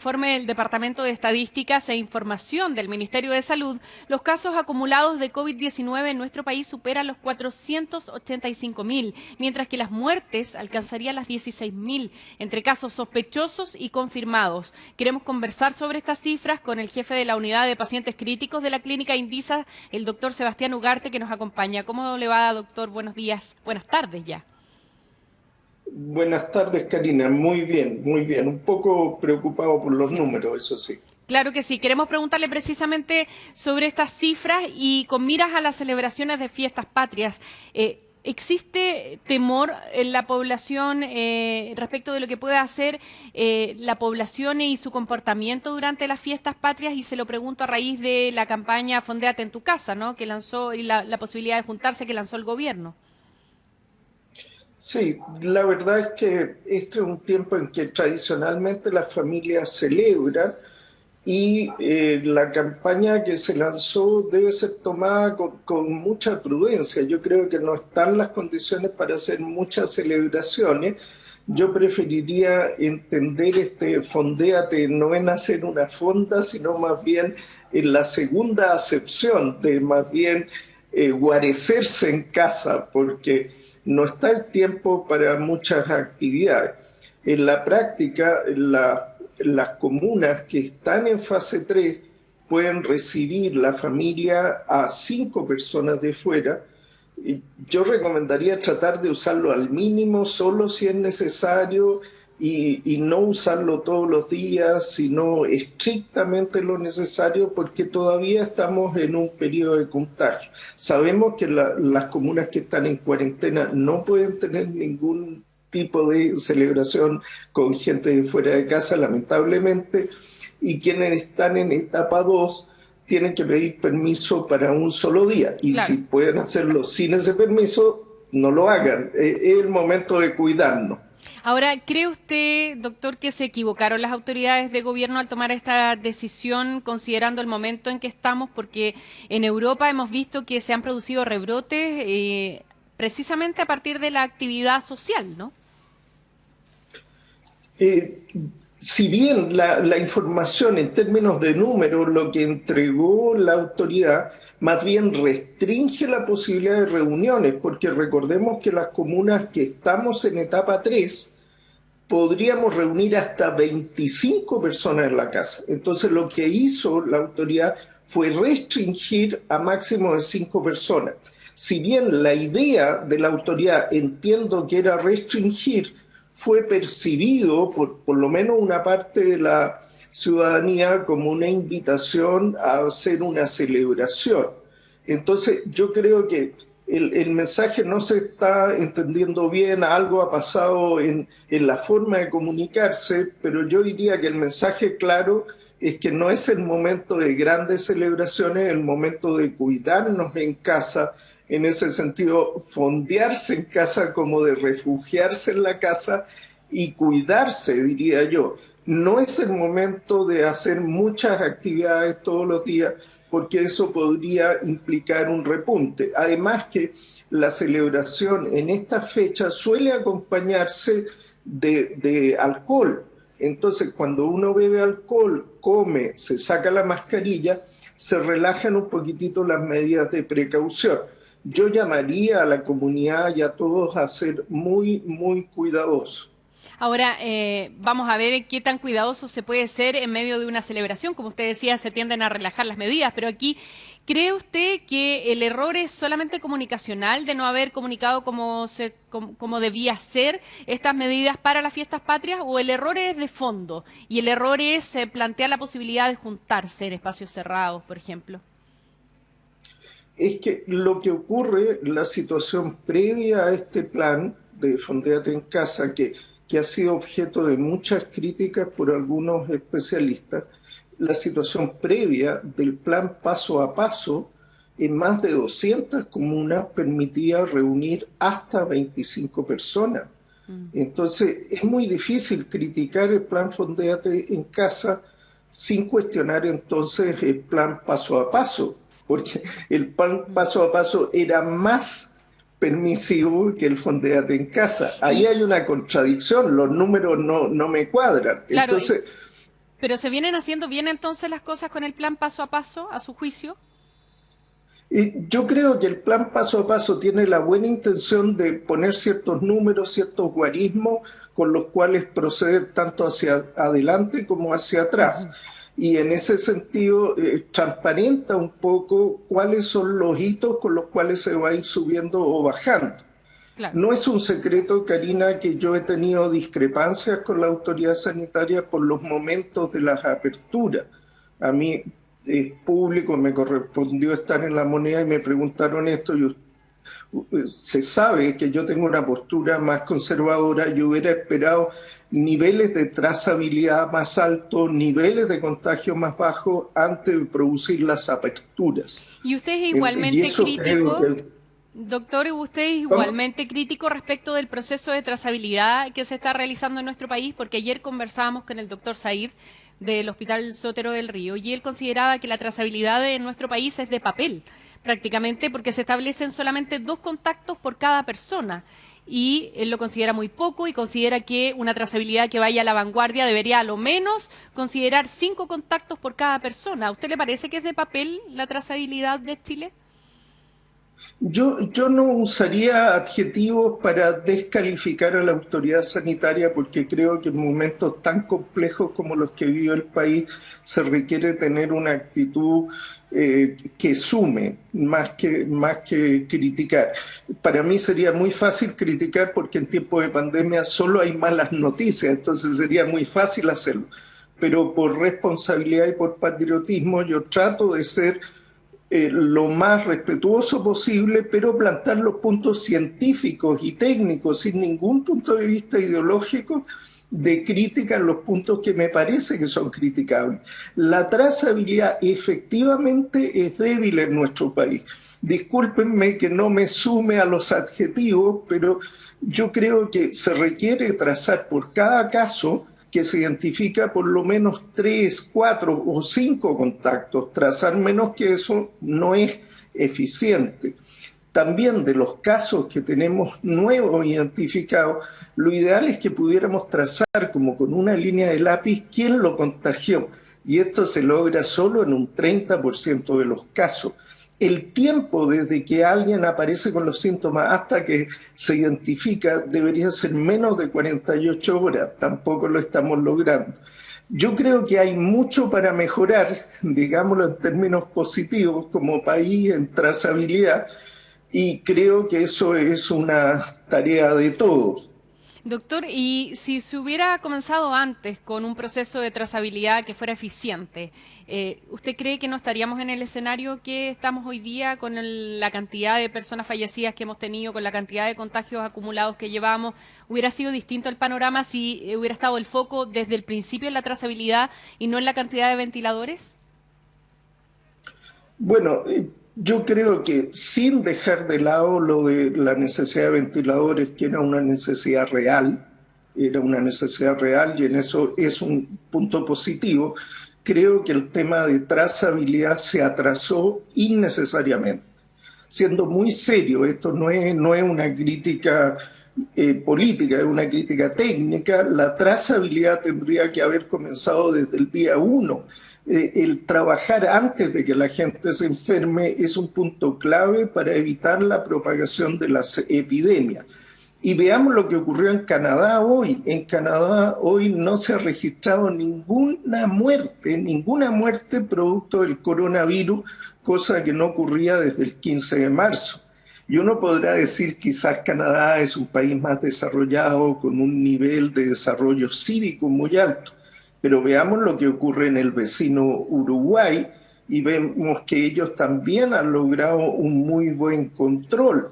Informe del Departamento de Estadísticas e Información del Ministerio de Salud, los casos acumulados de COVID-19 en nuestro país superan los 485.000, mientras que las muertes alcanzarían las 16.000, entre casos sospechosos y confirmados. Queremos conversar sobre estas cifras con el jefe de la Unidad de Pacientes Críticos de la Clínica Indisa, el doctor Sebastián Ugarte, que nos acompaña. ¿Cómo le va, doctor? Buenos días. Buenas tardes ya. Buenas tardes, Karina. Muy bien, muy bien. Un poco preocupado por los Sí. números, eso sí. Claro que sí. Queremos preguntarle precisamente sobre estas cifras y con miras a las celebraciones de fiestas patrias. ¿Existe temor en la población respecto de lo que puede hacer la población y su comportamiento durante las fiestas patrias? Y se lo pregunto a raíz de la campaña Fondéate en tu casa, ¿no?, que lanzó, y la posibilidad de juntarse que lanzó el gobierno. Sí, la verdad es que este es un tiempo en que tradicionalmente las familias celebran y la campaña que se lanzó debe ser tomada con mucha prudencia. Yo creo que no están las condiciones para hacer muchas celebraciones. Yo preferiría entender este fondéate no en hacer una fonda, sino más bien en la segunda acepción de más bien guarecerse en casa, porque no está el tiempo para muchas actividades. En la práctica, las comunas que están en fase 3 pueden recibir la familia a 5 personas de fuera. Y yo recomendaría tratar de usarlo al mínimo, solo si es necesario, y no usarlo todos los días, sino estrictamente lo necesario, porque todavía estamos en un periodo de contagio. Sabemos que las comunas que están en cuarentena no pueden tener ningún tipo de celebración con gente de fuera de casa, lamentablemente, y quienes están en etapa 2 tienen que pedir permiso para un solo día, y Claro. si pueden hacerlo sin ese permiso, no lo hagan. Es el momento de cuidarnos. Ahora, ¿cree usted, doctor, que se equivocaron las autoridades de gobierno al tomar esta decisión, considerando el momento en que estamos? Porque en Europa hemos visto que se han producido rebrotes precisamente a partir de la actividad social, ¿no? Eh, si bien la información en términos de números, lo que entregó la autoridad, más bien restringe la posibilidad de reuniones, porque recordemos que las comunas que estamos en etapa 3 podríamos reunir hasta 25 personas en la casa. Entonces lo que hizo la autoridad fue restringir a máximo de 5 personas. Si bien la idea de la autoridad, entiendo que era restringir, fue percibido por lo menos una parte de la ciudadanía como una invitación a hacer una celebración. Entonces yo creo que el mensaje no se está entendiendo bien, algo ha pasado en la forma de comunicarse, pero yo diría que el mensaje claro es que no es el momento de grandes celebraciones, es el momento de cuidarnos en casa, en ese sentido, fondearse en casa como de refugiarse en la casa y cuidarse, diría yo. No es el momento de hacer muchas actividades todos los días, porque eso podría implicar un repunte. Además que la celebración en esta fecha suele acompañarse de alcohol. Entonces, cuando uno bebe alcohol, come, se saca la mascarilla, se relajan un poquitito las medidas de precaución. Yo llamaría a la comunidad y a todos a ser muy, muy cuidadosos. Ahora, vamos a ver qué tan cuidadoso se puede ser en medio de una celebración. Como usted decía, se tienden a relajar las medidas, pero aquí, ¿cree usted que el error es solamente comunicacional de no haber comunicado como debía ser estas medidas para las fiestas patrias, o el error es de fondo y el error es plantear la posibilidad de juntarse en espacios cerrados, por ejemplo? Es que lo que ocurre, la situación previa a este plan de Fondéate en Casa, que ha sido objeto de muchas críticas por algunos especialistas, la situación previa del plan paso a paso, en más de 200 comunas permitía reunir hasta 25 personas. Entonces, es muy difícil criticar el plan Fondéate en Casa sin cuestionar entonces el plan paso a paso, porque el plan paso a paso era más permisivo que el Fondéate en Casa. Ahí Y hay una contradicción, los números no me cuadran. claro, Entonces, ¿Pero se vienen haciendo bien entonces las cosas con el plan paso a paso, a su juicio? Yo creo que el plan paso a paso tiene la buena intención de poner ciertos números, ciertos guarismos con los cuales proceder tanto hacia adelante como hacia atrás. Y en ese sentido transparenta un poco cuáles son los hitos con los cuales se va a ir subiendo o bajando. Claro. No es un secreto, Karina, que yo he tenido discrepancias con la autoridad sanitaria por los momentos de las aperturas. A mí, público, me correspondió estar en La Moneda y me preguntaron esto. Se sabe que yo tengo una postura más conservadora. Yo hubiera esperado niveles de trazabilidad más altos, niveles de contagio más bajos antes de producir las aperturas. ¿Y usted es igualmente crítico? Doctor, ¿usted es igualmente crítico respecto del proceso de trazabilidad que se está realizando en nuestro país? Porque ayer conversábamos con el doctor Said del Hospital Sotero del Río y él consideraba que la trazabilidad en nuestro país es de papel, prácticamente porque se establecen solamente 2 contactos por cada persona. Y él lo considera muy poco y considera que una trazabilidad que vaya a la vanguardia debería a lo menos considerar 5 contactos por cada persona. ¿A usted le parece que es de papel la trazabilidad de Chile? Yo no usaría adjetivos para descalificar a la autoridad sanitaria porque creo que en momentos tan complejos como los que vive el país se requiere tener una actitud que sume más que criticar. Para mí sería muy fácil criticar porque en tiempos de pandemia solo hay malas noticias, entonces sería muy fácil hacerlo. Pero por responsabilidad y por patriotismo yo trato de ser lo más respetuoso posible, pero plantar los puntos científicos y técnicos sin ningún punto de vista ideológico de crítica en los puntos que me parece que son criticables. La trazabilidad efectivamente es débil en nuestro país. Discúlpenme que no me sume a los adjetivos, pero yo creo que se requiere trazar por cada caso que se identifica por lo menos 3, 4 o 5 contactos. Trazar menos que eso no es eficiente. También de los casos que tenemos nuevos identificados, lo ideal es que pudiéramos trazar como con una línea de lápiz quién lo contagió. Y esto se logra solo en un 30% de los casos. El tiempo desde que alguien aparece con los síntomas hasta que se identifica debería ser menos de 48 horas, tampoco lo estamos logrando. Yo creo que hay mucho para mejorar, digámoslo en términos positivos, como país en trazabilidad, y creo que eso es una tarea de todos. Doctor, y si se hubiera comenzado antes con un proceso de trazabilidad que fuera eficiente, ¿usted cree que no estaríamos en el escenario que estamos hoy día con la cantidad de personas fallecidas que hemos tenido, con la cantidad de contagios acumulados que llevamos? ¿Hubiera sido distinto el panorama si hubiera estado el foco desde el principio en la trazabilidad y no en la cantidad de ventiladores? Bueno, yo creo que sin dejar de lado lo de la necesidad de ventiladores, que era una necesidad real y en eso es un punto positivo, creo que el tema de trazabilidad se atrasó innecesariamente. Siendo muy serio, esto no es una crítica política, es una crítica técnica, la trazabilidad tendría que haber comenzado desde el día 1. El trabajar antes de que la gente se enferme es un punto clave para evitar la propagación de las epidemias. Y veamos lo que ocurrió en Canadá hoy. En Canadá hoy no se ha registrado ninguna muerte producto del coronavirus, cosa que no ocurría desde el 15 de marzo. Y uno podrá decir quizás Canadá es un país más desarrollado, con un nivel de desarrollo cívico muy alto. Pero veamos lo que ocurre en el vecino Uruguay y vemos que ellos también han logrado un muy buen control.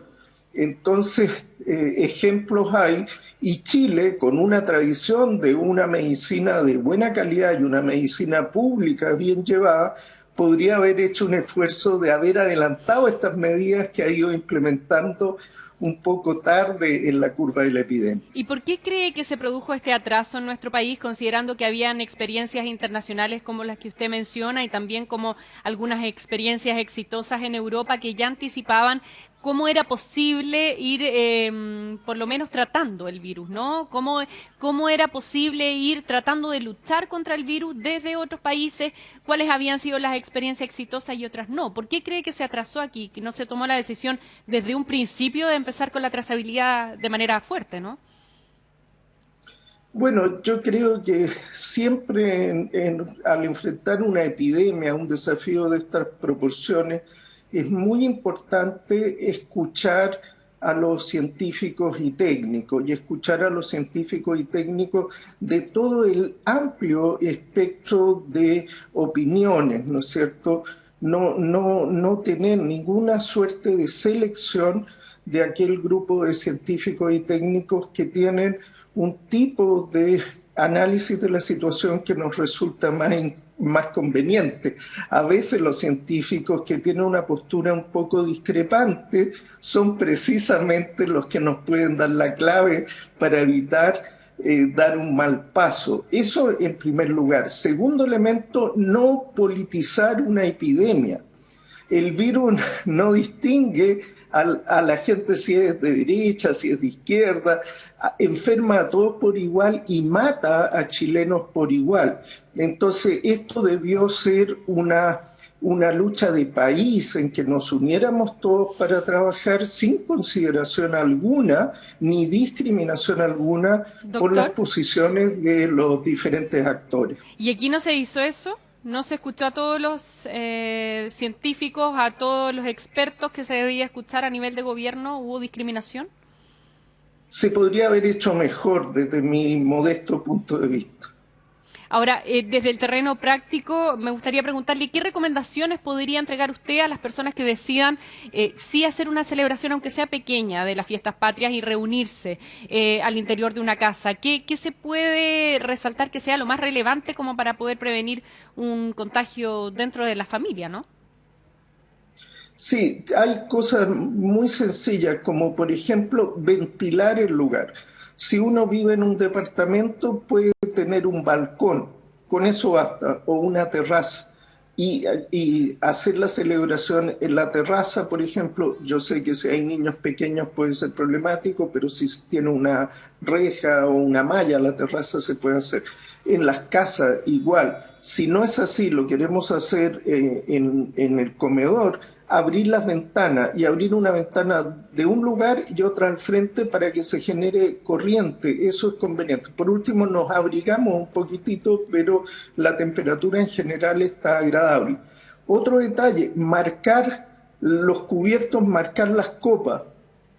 Entonces, ejemplos hay, y Chile, con una tradición de una medicina de buena calidad y una medicina pública bien llevada, podría haber hecho un esfuerzo de haber adelantado estas medidas que ha ido implementando un poco tarde en la curva de la epidemia. ¿Y por qué cree que se produjo este atraso en nuestro país, considerando que habían experiencias internacionales como las que usted menciona y también como algunas experiencias exitosas en Europa que ya anticipaban cómo era posible ir por lo menos tratando el virus, ¿no? Cómo era posible ir tratando de luchar contra el virus desde otros países, cuáles habían sido las experiencias exitosas y otras no. ¿Por qué cree que se atrasó aquí, que no se tomó la decisión desde un principio de empezar con la trazabilidad de manera fuerte, ¿no? Bueno, yo creo que siempre al enfrentar una epidemia, un desafío de estas proporciones, es muy importante escuchar a los científicos y técnicos y escuchar a los científicos y técnicos de todo el amplio espectro de opiniones, ¿no es cierto? No tener ninguna suerte de selección de aquel grupo de científicos y técnicos que tienen un tipo de análisis de la situación que nos resulta más conveniente. A veces los científicos que tienen una postura un poco discrepante son precisamente los que nos pueden dar la clave para evitar dar un mal paso. Eso en primer lugar. Segundo elemento, no politizar una epidemia. El virus no distingue a la gente si es de derecha, si es de izquierda, enferma a todos por igual y mata a chilenos por igual. Entonces, esto debió ser una lucha de país en que nos uniéramos todos para trabajar sin consideración alguna ni discriminación alguna por las Doctor, posiciones de los diferentes actores. ¿y aquí no se hizo eso? ¿No se escuchó a todos los científicos, a todos los expertos que se debía escuchar a nivel de gobierno? ¿Hubo discriminación? Se podría haber hecho mejor desde mi modesto punto de vista. Ahora, desde el terreno práctico, me gustaría preguntarle qué recomendaciones podría entregar usted a las personas que decidan sí hacer una celebración, aunque sea pequeña, de las fiestas patrias y reunirse al interior de una casa. ¿Qué se puede resaltar que sea lo más relevante como para poder prevenir un contagio dentro de la familia, ¿no? Sí, hay cosas muy sencillas, como por ejemplo ventilar el lugar. Si uno vive en un departamento, puede tener un balcón, con eso basta, o una terraza. Y hacer la celebración en la terraza, por ejemplo, yo sé que si hay niños pequeños puede ser problemático, pero si tiene una reja o una malla, la terraza se puede hacer. En las casas igual. Si no es así, lo queremos hacer en el comedor, abrir las ventanas y abrir una ventana de un lugar y otra al frente para que se genere corriente. Eso es conveniente. Por último, nos abrigamos un poquitito, pero la temperatura en general está agradable. Otro detalle, marcar los cubiertos, marcar las copas.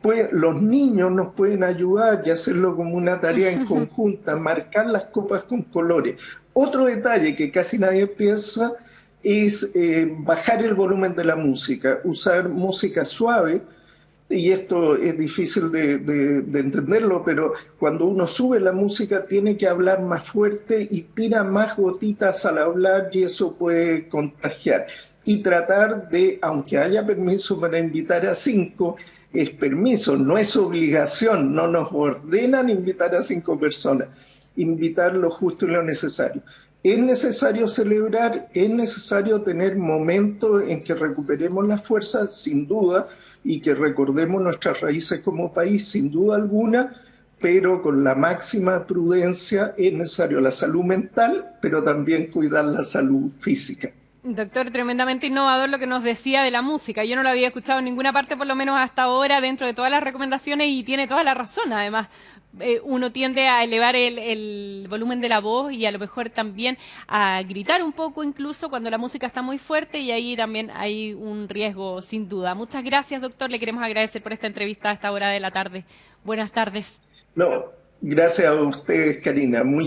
Pues los niños nos pueden ayudar y hacerlo como una tarea en conjunta, marcar las copas con colores. Otro detalle que casi nadie piensa es bajar el volumen de la música, usar música suave, y esto es difícil de entenderlo, pero cuando uno sube la música tiene que hablar más fuerte y tira más gotitas al hablar y eso puede contagiar. Y tratar de, aunque haya permiso para invitar a 5, es permiso, no es obligación, no nos ordenan invitar a 5 personas, invitar lo justo y lo necesario. Es necesario celebrar, es necesario tener momentos en que recuperemos las fuerzas, sin duda, y que recordemos nuestras raíces como país, sin duda alguna, pero con la máxima prudencia. Es necesario la salud mental, pero también cuidar la salud física. Doctor, tremendamente innovador lo que nos decía de la música. Yo no lo había escuchado en ninguna parte, por lo menos hasta ahora, dentro de todas las recomendaciones, y tiene toda la razón. Además, uno tiende a elevar el volumen de la voz y a lo mejor también a gritar un poco, incluso cuando la música está muy fuerte, y ahí también hay un riesgo, sin duda. Muchas gracias, doctor. Le queremos agradecer por esta entrevista a esta hora de la tarde. Buenas tardes. No, gracias a ustedes, Karina. Muy